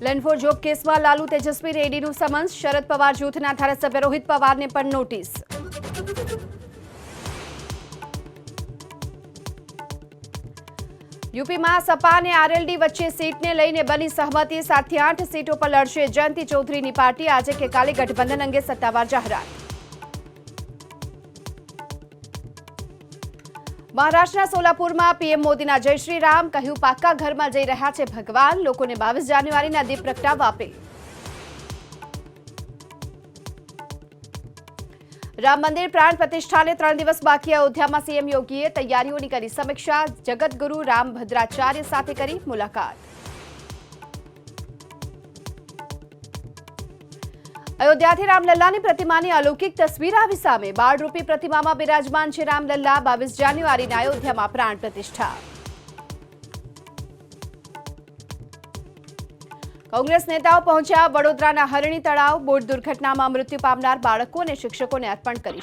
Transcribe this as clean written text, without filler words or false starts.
લેન્ડફોર job કેસમાં લાલુ તેજસ્વી રેડ્ડીનું summons, Sharad Pawar જૂથના ધારાસભ્ય રોહિત પવારને પણ નોટિસ. યુપીમાં સપા અને આરએલડી વચ્ચે સીટને લઈને બની સહમતિ. 7 થી 8 સીટો પર લડશે જયંતિ ચૌધરીની પાર્ટી. આજે કે કાલે ગઠબંધન અંગે સત્તાવાર જાહેરાત. મહારાષ્ટ્રના સોલાપુરમાં પીએમ મોદીના જય શ્રી રામ. કહ્યું, પાક્કા ઘરમાં જઈ રહ્યા છે ભગવાન. લોકોને 22 જાન્યુઆરીના દીપ પ્રગટાવવા અપીલ. રામ મંદિર પ્રાણ પ્રતિષ્ઠાને 3 દિવસ બાકી. અયોધ્યામાં સીએમ યોગીએ તૈયારીઓની કરી સમીક્ષા. જગતગુરુ રામભદ્રાચાર્ય સાથે કરી મુલાકાત. અયોધ્યાથી રામલલ્લાની પ્રતિમાની અલૌકિક તસવીર આવી સામે. બાળરૂપી પ્રતિમામાં બિરાજમાન છે રામલલ્લા. 22 જાન્યુઆરીના અયોધ્યામાં પ્રાણ પ્રતિષ્ઠા. કોંગ્રેસ નેતાઓ પહોંચ્યા વડોદરાના હરણી તળાવ. બોટ દુર્ઘટનામાં મૃત્યુ પામનાર બાળકો અને શિક્ષકોને અર્પણ કરી